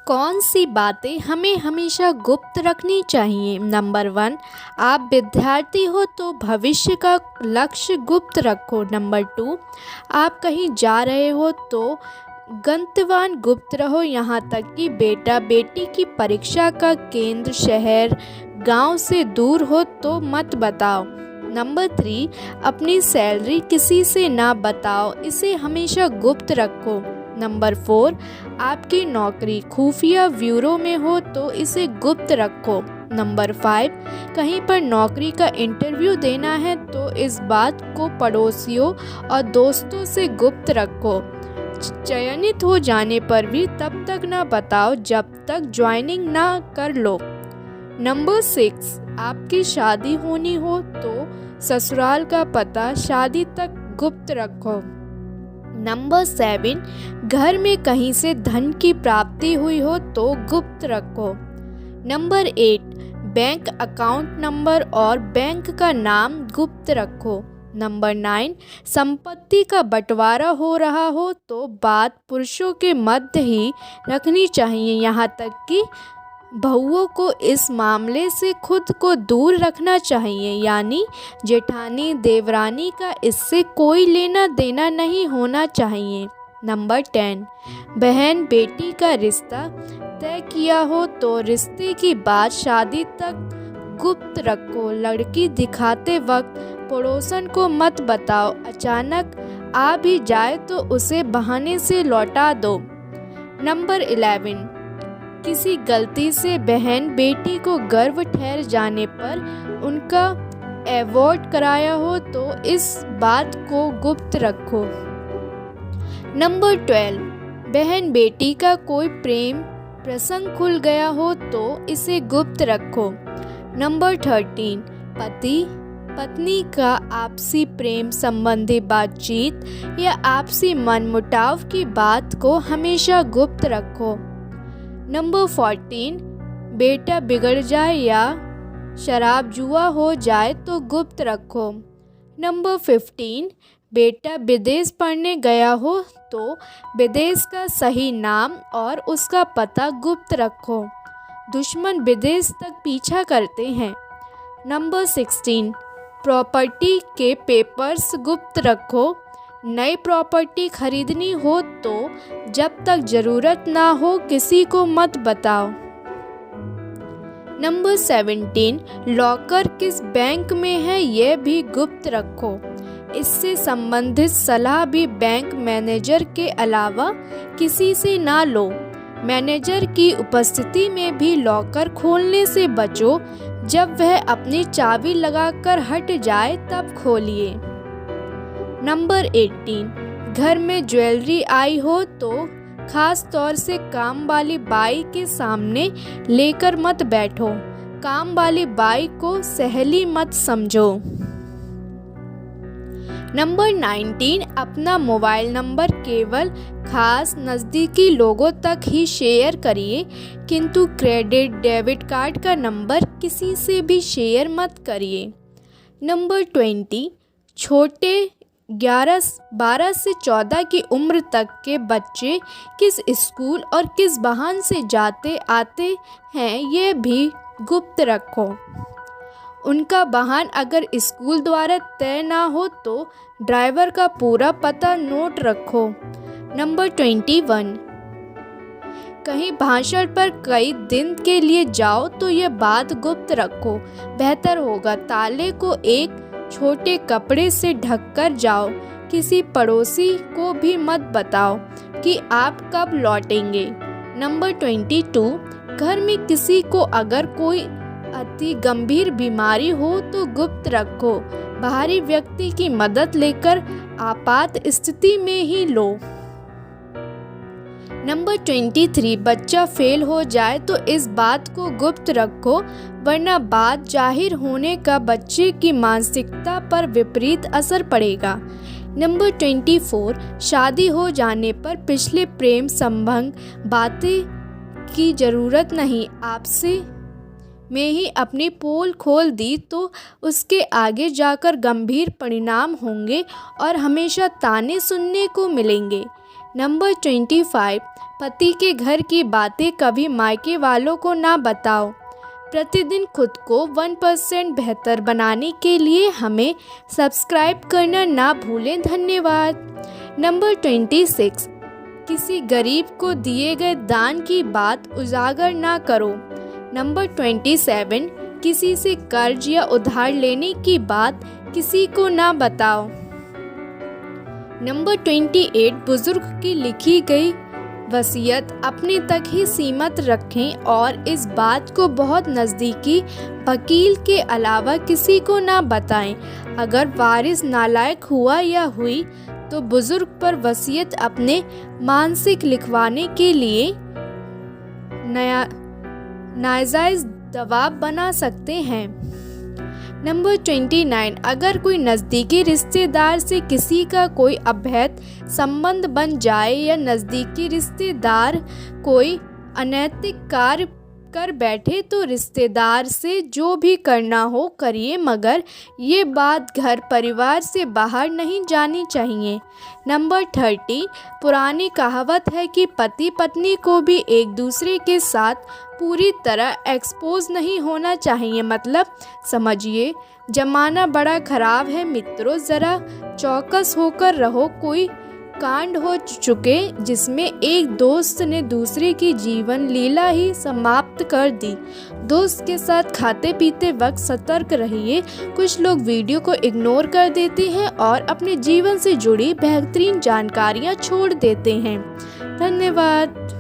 कौन सी बातें हमें हमेशा गुप्त रखनी चाहिए? नंबर 1, आप विद्यार्थी हो तो भविष्य का लक्ष्य गुप्त रखो। नंबर 2, आप कहीं जा रहे हो तो गंतव्य गुप्त रहो, यहाँ तक कि बेटा बेटी की परीक्षा का केंद्र शहर गांव से दूर हो तो मत बताओ। नंबर 3, अपनी सैलरी किसी से ना बताओ, इसे हमेशा गुप्त रखो। नंबर 4, आपकी नौकरी खुफिया ब्यूरो में हो तो इसे गुप्त रखो। नंबर 5, कहीं पर नौकरी का इंटरव्यू देना है तो इस बात को पड़ोसियों और दोस्तों से गुप्त रखो। चयनित हो जाने पर भी तब तक ना बताओ जब तक ज्वाइनिंग ना कर लो। नंबर 6, आपकी शादी होनी हो तो ससुराल का पता शादी तक गुप्त रखो। नंबर 7, घर में कहीं से धन की प्राप्ति हुई हो तो गुप्त रखो। नंबर 8, बैंक अकाउंट नंबर और बैंक का नाम गुप्त रखो। नंबर 9, संपत्ति का बंटवारा हो रहा हो तो बात पुरुषों के मध्य ही रखनी चाहिए, यहाँ तक कि बहुओं को इस मामले से खुद को दूर रखना चाहिए, यानी जेठानी देवरानी का इससे कोई लेना देना नहीं होना चाहिए। नंबर 10, बहन बेटी का रिश्ता तय किया हो तो रिश्ते की बात शादी तक गुप्त रखो। लड़की दिखाते वक्त पड़ोसन को मत बताओ, अचानक आ भी जाए तो उसे बहाने से लौटा दो। नंबर 11, किसी गलती से बहन बेटी को गर्भ ठहर जाने पर उनका अबॉर्ट कराया हो तो इस बात को गुप्त रखो। नंबर 12, बहन बेटी का कोई प्रेम प्रसंग खुल गया हो तो इसे गुप्त रखो। नंबर 13, पति पत्नी का आपसी प्रेम संबंधी बातचीत या आपसी मनमुटाव की बात को हमेशा गुप्त रखो। नंबर 14, बेटा बिगड़ जाए या शराब जुआ हो जाए तो गुप्त रखो। नंबर 15, बेटा विदेश पढ़ने गया हो तो विदेश का सही नाम और उसका पता गुप्त रखो, दुश्मन विदेश तक पीछा करते हैं। नंबर 16, प्रॉपर्टी के पेपर्स गुप्त रखो, नई प्रॉपर्टी खरीदनी हो तो जब तक ज़रूरत ना हो किसी को मत बताओ। नंबर 17, लॉकर किस बैंक में है यह भी गुप्त रखो, इससे संबंधित सलाह भी बैंक मैनेजर के अलावा किसी से ना लो। मैनेजर की उपस्थिति में भी लॉकर खोलने से बचो, जब वह अपनी चाबी लगाकर हट जाए तब खोलिए। नंबर 18, घर में ज्वेलरी आई हो तो खास तौर से काम वाली बाई के सामने लेकर मत बैठो, काम वाली बाई को सहेली मत समझो। नंबर 19, अपना मोबाइल नंबर केवल खास नज़दीकी लोगों तक ही शेयर करिए, किंतु क्रेडिट डेबिट कार्ड का नंबर किसी से भी शेयर मत करिए। नंबर 20, छोटे 12 से 14 की उम्र तक के बच्चे किस स्कूल और किस वाहन से जाते आते हैं यह भी गुप्त रखो। उनका वाहन अगर स्कूल द्वारा तय ना हो तो ड्राइवर का पूरा पता नोट रखो। नंबर 21, कहीं भाषण पर कई दिन के लिए जाओ तो यह बात गुप्त रखो, बेहतर होगा ताले को एक छोटे कपड़े से ढककर जाओ, किसी पड़ोसी को भी मत बताओ कि आप कब लौटेंगे। नंबर 22, घर में किसी को अगर कोई अति गंभीर बीमारी हो तो गुप्त रखो, बाहरी व्यक्ति की मदद लेकर आपात स्थिति में ही लो। नंबर 23, बच्चा फेल हो जाए तो इस बात को गुप्त रखो, वरना बात जाहिर होने का बच्चे की मानसिकता पर विपरीत असर पड़ेगा। नंबर 24, शादी हो जाने पर पिछले प्रेम संबंध बातें की ज़रूरत नहीं, आपसे में ही अपनी पोल खोल दी तो उसके आगे जाकर गंभीर परिणाम होंगे और हमेशा ताने सुनने को मिलेंगे। नंबर 25, पति के घर की बातें कभी मायके वालों को ना बताओ। प्रतिदिन खुद को 1% बेहतर बनाने के लिए हमें सब्सक्राइब करना ना भूलें। धन्यवाद। नंबर 26, किसी गरीब को दिए गए दान की बात उजागर ना करो। नंबर 27, किसी से कर्ज या उधार लेने की बात किसी को ना बताओ। नंबर 28, बुजुर्ग की लिखी गई वसीयत अपने तक ही सीमित रखें और इस बात को बहुत नज़दीकी वकील के अलावा किसी को ना बताएं। अगर वारिस नालायक हुआ या हुई तो बुजुर्ग पर वसीयत अपने मानसिक लिखवाने के लिए नाजायज़ दबाव बना सकते हैं। नंबर 29, अगर कोई नज़दीकी रिश्तेदार से किसी का कोई अवैध संबंध बन जाए या नज़दीकी रिश्तेदार कोई अनैतिक कार्य कर बैठे तो रिश्तेदार से जो भी करना हो करिए, मगर ये बात घर परिवार से बाहर नहीं जानी चाहिए। नंबर 30, पुरानी कहावत है कि पति पत्नी को भी एक दूसरे के साथ पूरी तरह एक्सपोज नहीं होना चाहिए। मतलब समझिए, जमाना बड़ा खराब है मित्रों, ज़रा चौकस होकर रहो। कोई कांड हो चुके जिसमें एक दोस्त ने दूसरे की जीवन लीला ही समाप्त कर दी। दोस्त के साथ खाते पीते वक्त सतर्क रहिए। कुछ लोग वीडियो को इग्नोर कर देते हैं और अपने जीवन से जुड़ी बेहतरीन जानकारियां छोड़ देते हैं। धन्यवाद।